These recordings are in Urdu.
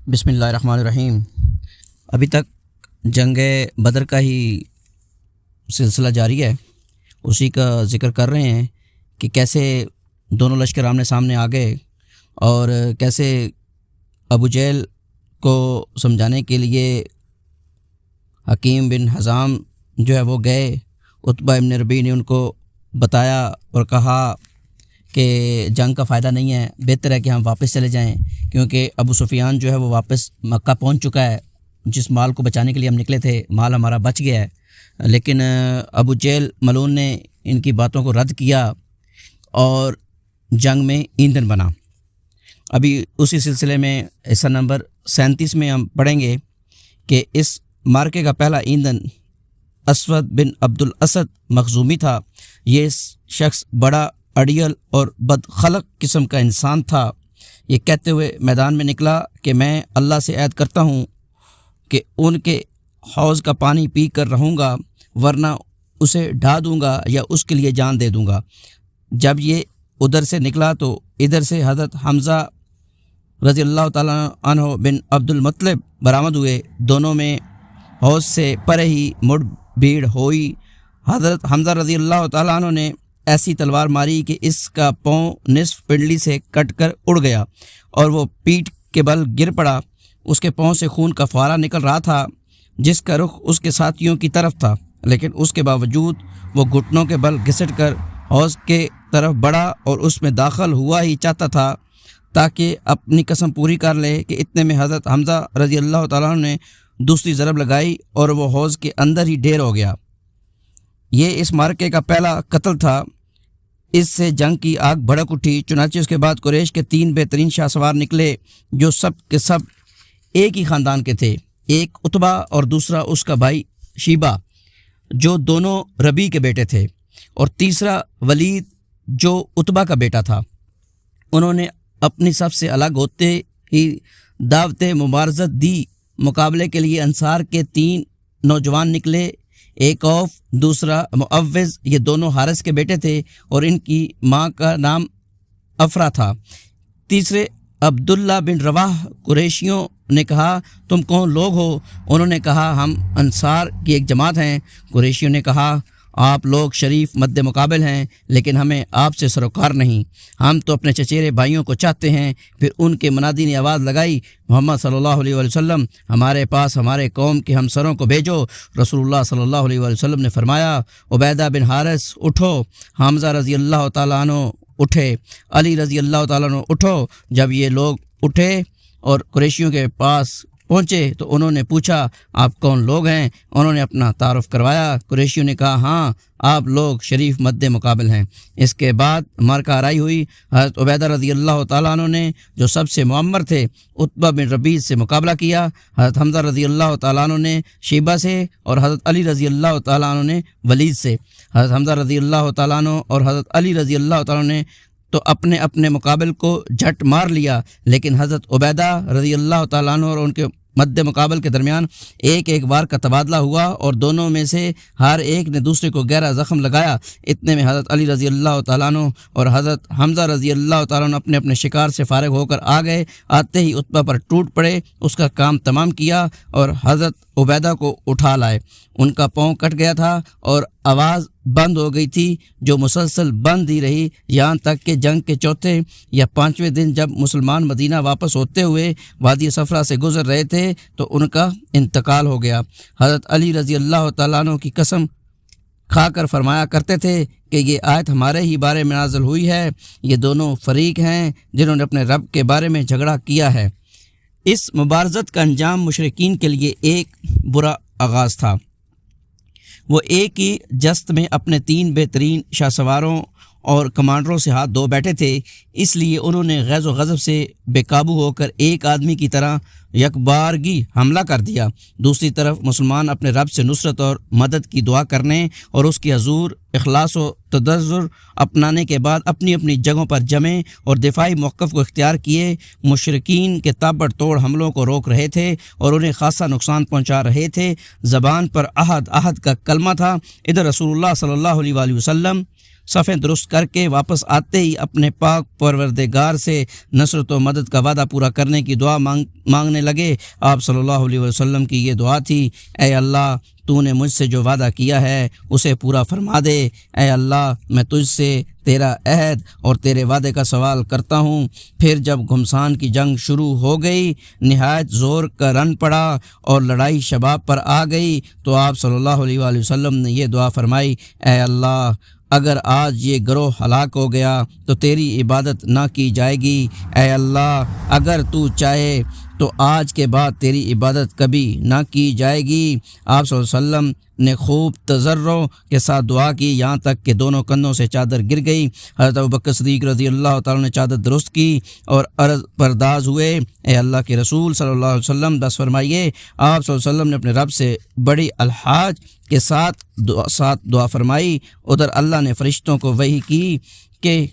بسم اللہ الرحمن الرحیم۔ ابھی تک جنگ بدر کا ہی سلسلہ جاری ہے، اسی کا ذکر کر رہے ہیں کہ کیسے دونوں لشکر آمنے سامنے آ گئے اور کیسے ابو جہل کو سمجھانے کے لیے حکیم بن حزام جو ہے وہ گئے۔ عتبہ ابن ربیع نے ان کو بتایا اور کہا کہ جنگ کا فائدہ نہیں ہے، بہتر ہے کہ ہم واپس چلے جائیں، کیونکہ ابو سفیان جو ہے وہ واپس مکہ پہنچ چکا ہے۔ جس مال کو بچانے کے لیے ہم نکلے تھے مال ہمارا بچ گیا ہے۔ لیکن ابو جہل ملعون نے ان کی باتوں کو رد کیا اور جنگ میں ایندھن بنا۔ ابھی اسی سلسلے میں حصہ نمبر 37 میں ہم پڑھیں گے کہ اس مارکے کا پہلا ایندھن اسود بن عبد الاسد مخزومی تھا۔ یہ شخص بڑا اڑیل اور بدخلق قسم کا انسان تھا۔ یہ کہتے ہوئے میدان میں نکلا کہ میں اللہ سے عہد کرتا ہوں کہ ان کے حوض کا پانی پی کر رہوں گا، ورنہ اسے ڈھا دوں گا یا اس کے لیے جان دے دوں گا۔ جب یہ ادھر سے نکلا تو ادھر سے حضرت حمزہ رضی اللہ تعالیٰ عنہ بن عبد المطلب برآمد ہوئے۔ دونوں میں حوض سے پرے ہی مڑ بھیڑ ہوئی۔ حضرت حمزہ رضی اللہ تعالیٰ عنہ نے ایسی تلوار ماری کہ اس کا پاؤں نصف پنڈلی سے کٹ کر اڑ گیا اور وہ پیٹھ کے بل گر پڑا۔ اس کے پاؤں سے خون کا فوارہ نکل رہا تھا، جس کا رخ اس کے ساتھیوں کی طرف تھا، لیکن اس کے باوجود وہ گھٹنوں کے بل گھسٹ کر حوض کے طرف بڑھا اور اس میں داخل ہوا ہی چاہتا تھا تاکہ اپنی قسم پوری کر لے کہ اتنے میں حضرت حمزہ رضی اللہ تعالیٰ عنہ نے دوسری ضرب لگائی اور وہ حوض کے اندر ہی ڈھیر ہو گیا۔ یہ اس مارکے کا پہلا قتل تھا۔ اس سے جنگ کی آگ بھڑک اٹھی۔ چنانچہ اس کے بعد قریش کے 3 بہترین شاہ سوار نکلے جو سب کے سب ایک ہی خاندان کے تھے۔ ایک عتبہ اور دوسرا اس کا بھائی شیبہ جو دونوں ربیع کے بیٹے تھے، اور تیسرا ولید جو عتبہ کا بیٹا تھا۔ انہوں نے اپنی صف سے الگ ہوتے ہی دعوت مبارزت دی۔ مقابلے کے لیے انصار کے 3 نوجوان نکلے، ایک اوف دوسرا معوذ، یہ دونوں حارث کے بیٹے تھے اور ان کی ماں کا نام افرا تھا۔ تیسرے عبداللہ بن رواح۔ قریشیوں نے کہا تم کون لوگ ہو؟ انہوں نے کہا ہم انصار کی ایک جماعت ہیں۔ قریشیوں نے کہا آپ لوگ شریف مد مقابل ہیں، لیکن ہمیں آپ سے سروکار نہیں، ہم تو اپنے چچیرے بھائیوں کو چاہتے ہیں۔ پھر ان کے منادی نے آواز لگائی محمد صلی اللہ علیہ وسلم ہمارے پاس ہمارے قوم کے ہمسروں کو بھیجو۔ رسول اللہ صلی اللہ علیہ وسلم نے فرمایا عبیدہ بن حارث اٹھو، حمزہ رضی اللہ تعالیٰ عنہ اٹھے، علی رضی اللہ تعالیٰ عنہ اٹھو۔ جب یہ لوگ اٹھے اور قریشیوں کے پاس پہنچے تو انہوں نے پوچھا آپ کون لوگ ہیں؟ انہوں نے اپنا تعارف کروایا۔ قریشیوں نے کہا ہاں آپ لوگ شریف مد مقابل ہیں۔ اس کے بعد مارکہ آرائی ہوئی۔ حضرت عبیدہ رضی اللہ تعالیٰ عنہ نے جو سب سے معمر تھے عتبہ بن ربیع سے مقابلہ کیا۔ حضرت حمزہ رضی اللہ تعالیٰ عنہ نے شیبہ سے اور حضرت علی رضی اللہ تعالیٰ عنہ نے ولید سے۔ حضرت حمزہ رضی اللہ تعالیٰ عنہ اور حضرت علی رضی اللہ تعالیٰ عنہ نے تو اپنے اپنے مقابل کو جھٹ مار لیا، لیکن حضرت عبیدہ رضی اللہ تعالیٰ عنہ اور ان کے مد مقابل کے درمیان ایک بار کا تبادلہ ہوا اور دونوں میں سے ہر ایک نے دوسرے کو گہرا زخم لگایا۔ اتنے میں حضرت علی رضی اللہ تعالیٰ عنہ اور حضرت حمزہ رضی اللہ تعالیٰ عنہ اپنے اپنے شکار سے فارغ ہو کر آ گئے۔ آتے ہی عتبہ پر ٹوٹ پڑے، اس کا کام تمام کیا اور حضرت عبیدہ کو اٹھا لائے۔ ان کا پاؤں کٹ گیا تھا اور آواز بند ہو گئی تھی جو مسلسل بند ہی رہی، یہاں تک کہ جنگ کے 4 یا 5ویں دن جب مسلمان مدینہ واپس ہوتے ہوئے وادی صفرا سے گزر رہے تھے تو ان کا انتقال ہو گیا۔ حضرت علی رضی اللہ تعالیٰ عنہ کی قسم کھا کر فرمایا کرتے تھے کہ یہ آیت ہمارے ہی بارے میں نازل ہوئی ہے، یہ دونوں فریق ہیں جنہوں نے اپنے رب کے بارے میں جھگڑا کیا ہے۔ اس مبارزت کا انجام مشرکین کے لیے ایک برا آغاز تھا۔ وہ ایک ہی جست میں اپنے 3 بہترین شاہ سواروں اور کمانڈروں سے ہاتھ دھو بیٹھے تھے، اس لیے انہوں نے غیظ و غضب سے بے قابو ہو کر ایک آدمی کی طرح یکبارگی حملہ کر دیا۔ دوسری طرف مسلمان اپنے رب سے نصرت اور مدد کی دعا کرنے اور اس کی حضور اخلاص و تضرع اپنانے کے بعد اپنی اپنی جگہوں پر جمے اور دفاعی موقف کو اختیار کیے۔ مشرکین کے تابڑ توڑ حملوں کو روک رہے تھے اور انہیں خاصا نقصان پہنچا رہے تھے۔ زبان پر عہد کا کلمہ تھا۔ ادھر رسول اللہ صلی اللہ علیہ وآلہ وسلم صفیں درست کر کے واپس آتے ہی اپنے پاک پروردگار سے نصرت و مدد کا وعدہ پورا کرنے کی دعا مانگنے لگے۔ آپ صلی اللہ علیہ وسلم کی یہ دعا تھی: اے اللہ، تو نے مجھ سے جو وعدہ کیا ہے اسے پورا فرما دے۔ اے اللہ، میں تجھ سے تیرا عہد اور تیرے وعدے کا سوال کرتا ہوں۔ پھر جب گھمسان کی جنگ شروع ہو گئی، نہایت زور کا رن پڑا اور لڑائی شباب پر آ گئی، تو آپ صلی اللہ علیہ وآلہ وسلم نے یہ دعا فرمائی: اے اللہ، اگر آج یہ گروہ ہلاک ہو گیا تو تیری عبادت نہ کی جائے گی۔ اے اللہ، اگر تو چاہے تو آج کے بعد تیری عبادت کبھی نہ کی جائے گی۔ آپ صلی اللہ علیہ وسلم نے خوب تضرع کے ساتھ دعا کی، یہاں تک کہ دونوں کندھوں سے چادر گر گئی۔ حضرت ابوبکر صدیق رضی اللہ تعالیٰ نے چادر درست کی اور عرض پرداز ہوئے: اے اللہ کے رسول صلی اللہ علیہ وسلم، بس فرمائیے۔ آپ صلی اللہ علیہ وسلم نے اپنے رب سے بڑی الحاج کے ساتھ دعا فرمائی۔ ادھر اللہ نے فرشتوں کو وحی کی کہ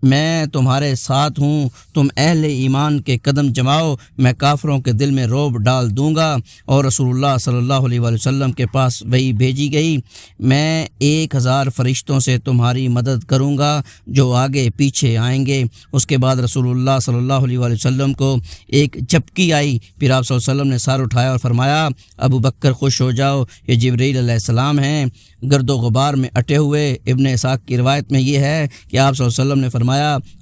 میں تمہارے ساتھ ہوں، تم اہل ایمان کے قدم جماؤ، میں کافروں کے دل میں رعب ڈال دوں گا۔ اور رسول اللہ صلی اللہ علیہ وآلہ وسلم کے پاس وحی بھیجی گئی: میں 1000 فرشتوں سے تمہاری مدد کروں گا جو آگے پیچھے آئیں گے۔ اس کے بعد رسول اللہ صلی اللہ علیہ وآلہ وسلم کو ایک جھپکی آئی، پھر آپ صلی اللہ علیہ وسلم نے سر اٹھایا اور فرمایا: ابو بکر خوش ہو جاؤ، یہ جبرائیل علیہ السلام ہیں، گرد و غبار میں اٹے ہوئے۔ ابن اسحاق کی روایت میں یہ ہے کہ آپ صلی اللہ علیہ وسلم نے فرمایا: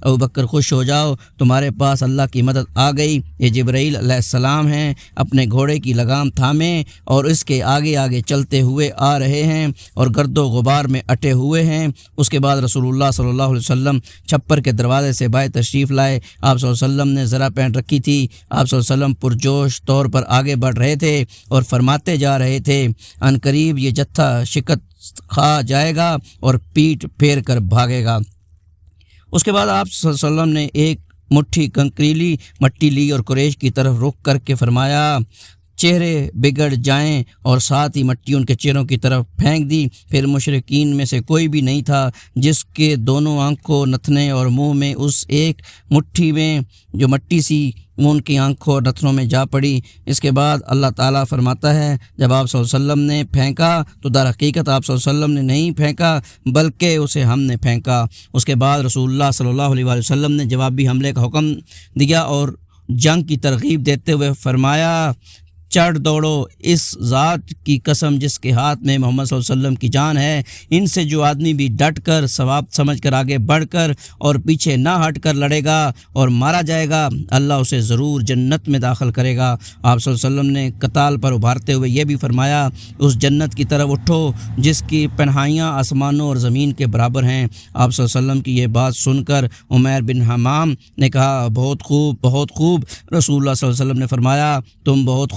ابو بکر خوش ہو جاؤ، تمہارے پاس اللہ کی مدد آ گئی، یہ جبرائیل علیہ السلام ہیں، اپنے گھوڑے کی لگام تھامیں اور اس کے آگے آگے چلتے ہوئے آ رہے ہیں اور گرد و غبار میں اٹے ہوئے ہیں۔ اس کے بعد رسول اللہ صلی اللہ علیہ وسلم چھپر کے دروازے سے باہر تشریف لائے۔ آپ صلی اللہ علیہ وسلم نے ذرا پہن رکھی تھی۔ آپ صلی اللہ علیہ وسلم پرجوش طور پر آگے بڑھ رہے تھے اور فرماتے جا رہے تھے: ان قریب یہ جتھا شکست کھا جائے گا اور پیٹ پھیر کر بھاگے گا۔ اس کے بعد آپ صلی اللہ علیہ وسلم نے ایک مٹھی کنکریلی مٹی لی اور قریش کی طرف رخ کر کے فرمایا: چہرے بگڑ جائیں، اور ساتھ ہی مٹی ان کے چہروں کی طرف پھینک دی۔ پھر مشرکین میں سے کوئی بھی نہیں تھا جس کے دونوں آنکھوں، نتھنے اور منہ میں اس ایک مٹھی میں جو مٹی سی وہ ان کی آنکھوں اور نتنوں میں جا پڑی۔ اس کے بعد اللہ تعالیٰ فرماتا ہے: جب آپ صلی اللہ علیہ وسلم نے پھینکا تو در حقیقت آپ صلی اللہ علیہ وسلم نے نہیں پھینکا بلکہ اسے ہم نے پھینکا۔ اس کے بعد رسول اللہ صلی اللہ علیہ وآلہ وسلم نے جوابی حملے کا حکم دیا اور جنگ کی ترغیب دیتے ہوئے فرمایا: چڑھ دوڑو، اس ذات کی قسم جس کے ہاتھ میں محمد صلی اللہ علیہ وسلم کی جان ہے، ان سے جو آدمی بھی ڈٹ کر ثواب سمجھ کر آگے بڑھ کر اور پیچھے نہ ہٹ کر لڑے گا اور مارا جائے گا، اللہ اسے ضرور جنت میں داخل کرے گا۔ آپ صلی اللہ علیہ وسلم نے قتال پر ابھارتے ہوئے یہ بھی فرمایا: اس جنت کی طرف اٹھو جس کی پناہیاں آسمانوں اور زمین کے برابر ہیں۔ آپ صلی اللہ علیہ وسلم کی یہ بات سن کر عمیر بن حمام نے کہا: بہت خوب، بہت خوب۔ رسول اللہ صلی اللہ علیہ وسلم نے فرمایا: تم بہت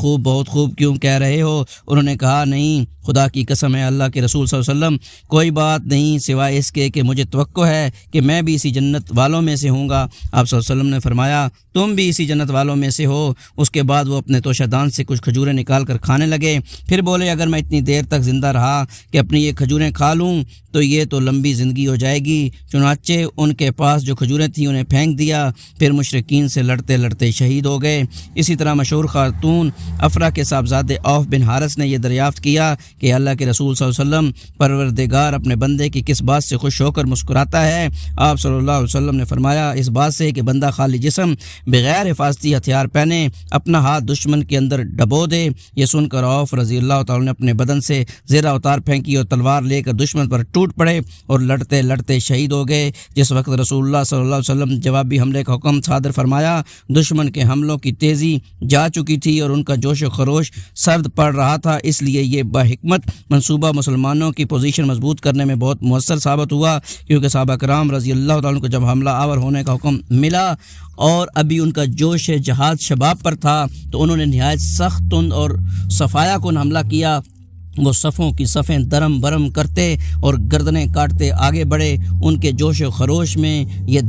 خوب کیوں کہہ رہے ہو؟ انہوں نے کہا: نہیں، خدا کی قسم ہے، اللہ کے رسول صلی اللہ علیہ وسلم، کوئی بات نہیں سوائے اس کے کہ مجھے توقع ہے کہ میں بھی اسی جنت والوں میں سے ہوں گا۔ آپ صلی اللہ علیہ وسلم نے فرمایا: تم بھی اسی جنت والوں میں سے ہو۔ اس کے بعد وہ اپنے توشہ دان سے کچھ کھجوریں نکال کر کھانے لگے، پھر بولے: اگر میں اتنی دیر تک زندہ رہا کہ اپنی یہ کھجوریں کھا لوں تو یہ تو لمبی زندگی ہو جائے گی۔ چنانچہ ان کے پاس جو کھجوریں تھیں انہیں پھینک دیا، پھر مشرکین سے لڑتے لڑتے شہید ہو گئے۔ اسی طرح مشہور خاتون افرا کے صاحبزادے اوف بن حارث نے یہ دریافت کیا کہ اللہ کے رسول صلی اللہ علیہ وسلم، پروردگار اپنے بندے کی کس بات سے خوش ہو کر مسکراتا ہے؟ آپ صلی اللہ علیہ وسلم نے فرمایا: اس بات سے کہ بندہ خالی جسم بغیر حفاظتی ہتھیار پہنے اپنا ہاتھ دشمن کے اندر ڈبو دے۔ یہ سن کر اوف رضی اللہ تعالیٰ نے اپنے بدن سے زیرہ اتار پھینکی اور تلوار لے کر دشمن پر ٹوٹ پڑے اور لڑتے لڑتے شہید ہو گئے۔ جس وقت رسول اللہ صلی اللہ علیہ وسلم جوابی حملے کا حکم صادر فرمایا، دشمن کے حملوں کی تیزی جا چکی تھی اور ان کا جوش و خروش سرد پڑ رہا تھا، اس لیے یہ بحکمت منصوبہ مسلمانوں کی پوزیشن مضبوط کرنے میں بہت مؤثر ثابت ہوا، کیونکہ صحابہ کرام رضی اللہ تعالیٰ کو جب حملہ آور ہونے کا حکم ملا اور ابھی ان کا جوش جہاد شباب پر تھا تو انہوں نے نہایت سخت تند اور صفایا کن حملہ کیا۔ وہ صفوں کی صفیں درم برم کرتے اور گردنیں کاٹتے آگے بڑھے۔ ان کے جوش و خروش میں یہ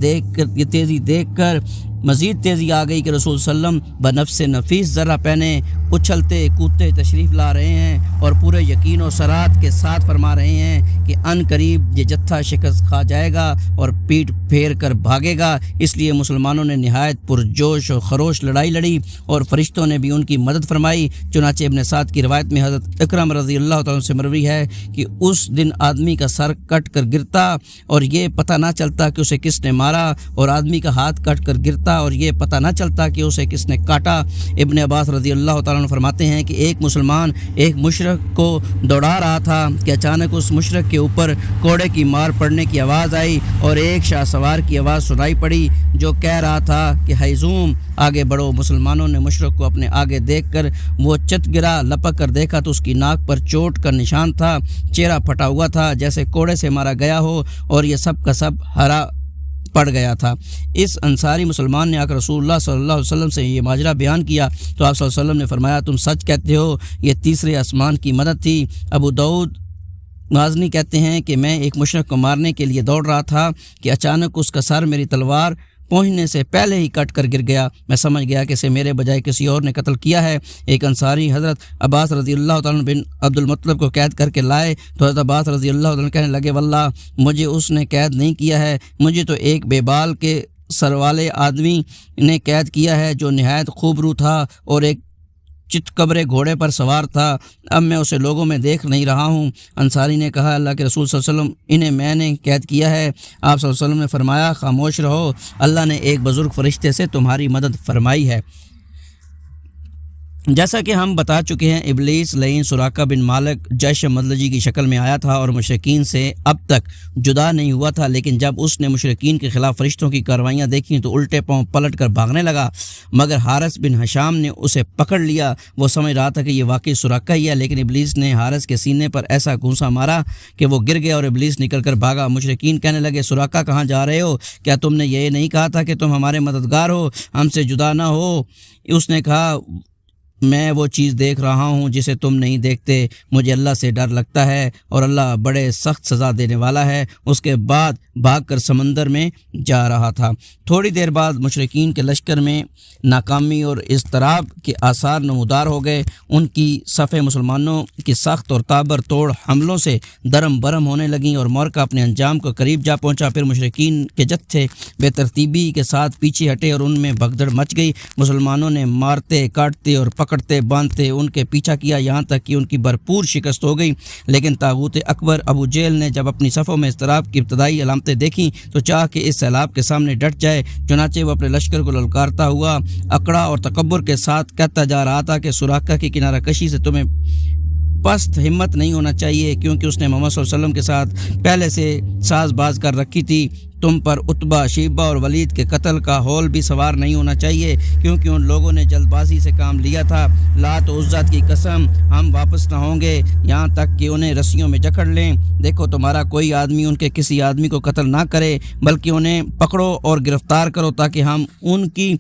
تیزی دیکھ کر مزید تیزی آ گئی کہ رسول صلی اللہ علیہ وسلم بنفس نفیس ذرہ پہنے اچھلتے کودتے تشریف لا رہے ہیں اور پورے یقین و سرات کے ساتھ فرما رہے ہیں کہ ان قریب یہ جتھا شکست کھا جائے گا اور پیٹ پھیر کر بھاگے گا۔ اس لیے مسلمانوں نے نہایت پرجوش و خروش لڑائی لڑی اور فرشتوں نے بھی ان کی مدد فرمائی۔ چنانچہ ابن سعد کی روایت میں حضرت اکرم رضی اللہ تعالیٰ سے مروی ہے کہ اس دن آدمی کا سر کٹ کر گرتا اور یہ پتہ نہ چلتا کہ اسے کس نے مارا، اور آدمی کا ہاتھ کٹ کر گرتا اور یہ پتہ نہ چلتا کہ اسے کس نے کاٹا۔ ابن عباس رضی اللہ تعالیٰ عنہ فرماتے ہیں کہ ایک مسلمان ایک مشرک کو دوڑا رہا تھا کہ اچانک اس مشرک کے اوپر کوڑے کی مار پڑنے کی آواز آئی اور ایک شاہ سوار کی آواز سنائی پڑی جو کہہ رہا تھا کہ ہیزوم آگے بڑھو۔ مسلمانوں نے مشرک کو اپنے آگے دیکھ کر وہ چت گرا، لپک کر دیکھا تو اس کی ناک پر چوٹ کا نشان تھا، چہرہ پھٹا ہوا تھا جیسے کوڑے سے مارا گیا ہو، اور یہ سب کا سب ہرا پڑ گیا تھا۔ اس انصاری مسلمان نے آ کر رسول اللہ صلی اللہ علیہ وسلم سے یہ ماجرا بیان کیا تو آپ صلی اللہ علیہ وسلم نے فرمایا تم سچ کہتے ہو، یہ تیسرے آسمان کی مدد تھی۔ ابو داؤد غازنی کہتے ہیں کہ میں ایک مشرک کو مارنے کے لیے دوڑ رہا تھا کہ اچانک اس کا سر میری تلوار پہنچنے سے پہلے ہی کٹ کر گر گیا۔ میں سمجھ گیا کہ اسے میرے بجائے کسی اور نے قتل کیا ہے۔ ایک انصاری حضرت عباس رضی اللہ تعالیٰ بن عبد المطلب کو قید کر کے لائے تو حضرت عباس رضی اللہ تعالیٰ کہنے لگے واللہ مجھے اس نے قید نہیں کیا ہے، مجھے تو ایک بے بال کے سر والے آدمی نے قید کیا ہے جو نہایت خوبرو تھا اور ایک چتکبرے گھوڑے پر سوار تھا، اب میں اسے لوگوں میں دیکھ نہیں رہا ہوں۔ انصاری نے کہا اللہ کے رسول صلی اللہ علیہ وسلم انہیں میں نے قید کیا ہے۔ آپ صلی اللہ علیہ وسلم نے فرمایا خاموش رہو، اللہ نے ایک بزرگ فرشتے سے تمہاری مدد فرمائی ہے۔ جیسا کہ ہم بتا چکے ہیں ابلیس لعین سراقہ بن مالک جیش مدلجی کی شکل میں آیا تھا اور مشرکین سے اب تک جدا نہیں ہوا تھا، لیکن جب اس نے مشرکین کے خلاف فرشتوں کی کارروائیاں دیکھیں تو الٹے پاؤں پلٹ کر بھاگنے لگا، مگر حارث بن ہشام نے اسے پکڑ لیا۔ وہ سمجھ رہا تھا کہ یہ واقعی سراقہ ہی ہے، لیکن ابلیس نے حارث کے سینے پر ایسا گھونسا مارا کہ وہ گر گیا اور ابلیس نکل کر بھاگا۔ مشرکین کہنے لگے سراقہ کہاں جا رہے ہو؟ کیا تم نے یہ نہیں کہا تھا کہ تم ہمارے مددگار ہو، ہم سے جدا نہ ہو؟ اس نے کہا میں وہ چیز دیکھ رہا ہوں جسے تم نہیں دیکھتے، مجھے اللہ سے ڈر لگتا ہے اور اللہ بڑے سخت سزا دینے والا ہے۔ اس کے بعد بھاگ کر سمندر میں جا رہا تھا۔ تھوڑی دیر بعد مشرکین کے لشکر میں ناکامی اور اضطراب کے آثار نمودار ہو گئے۔ ان کی صفیں مسلمانوں کی سخت اور تابر توڑ حملوں سے درم برم ہونے لگیں اور مورکہ اپنے انجام کو قریب جا پہنچا۔ پھر مشرکین کے جتھے بے ترتیبی کے ساتھ پیچھے ہٹے اور ان میں بھگدڑ مچ گئی۔ مسلمانوں نے مارتے کاٹتے اور پکڑتے باندھتے ان کے پیچھا کیا، یہاں تک کہ ان کی بھرپور شکست ہو گئی۔ لیکن طاغوت اکبر ابو جہل نے جب اپنی صفوں میں اضطراب کی ابتدائی علامتیں دیکھیں تو چاہ کہ اس سیلاب کے سامنے ڈٹ جائے، چنانچہ وہ اپنے لشکر کو للکارتا ہوا اکڑا اور تکبر کے ساتھ کہتا جا رہا تھا کہ سراقہ کی کنارہ کشی سے تمہیں پست ہمت نہیں ہونا چاہیے، کیونکہ اس نے محمد صلی اللہ علیہ وسلم کے ساتھ پہلے سے ساز باز کر رکھی تھی۔ تم پر عتبہ، شیبہ اور ولید کے قتل کا ہول بھی سوار نہیں ہونا چاہیے، کیونکہ ان لوگوں نے جلد بازی سے کام لیا تھا۔ لات و عزت کی قسم ہم واپس نہ ہوں گے یہاں تک کہ انہیں رسیوں میں جکڑ لیں۔ دیکھو تمہارا کوئی آدمی ان کے کسی آدمی کو قتل نہ کرے، بلکہ انہیں پکڑو اور گرفتار کرو تاکہ ہم ان کی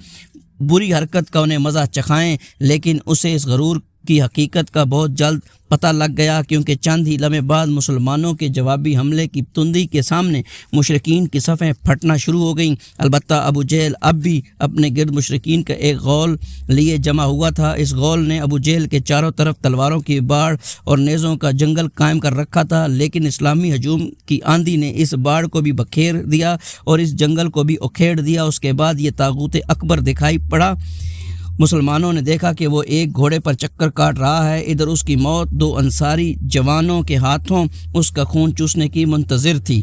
بری حرکت کا انہیں مزہ چکھائیں۔ لیکن اسے اس غرور کی حقیقت کا بہت جلد پتہ لگ گیا، کیونکہ چند ہی لمحے بعد مسلمانوں کے جوابی حملے کی تندی کے سامنے مشرکین کی صفیں پھٹنا شروع ہو گئیں۔ البتہ ابو جہل اب بھی اپنے گرد مشرکین کا ایک غول لیے جمع ہوا تھا۔ اس غول نے ابو جہل کے چاروں طرف تلواروں کی باڑ اور نیزوں کا جنگل قائم کر رکھا تھا، لیکن اسلامی ہجوم کی آندھی نے اس باڑ کو بھی بکھیر دیا اور اس جنگل کو بھی اکھیڑ دیا۔ اس کے بعد یہ طاغوت اکبر دکھائی پڑا۔ مسلمانوں نے دیکھا کہ وہ ایک گھوڑے پر چکر کاٹ رہا ہے، ادھر اس کی موت دو انصاری جوانوں کے ہاتھوں اس کا خون چوسنے کی منتظر تھی۔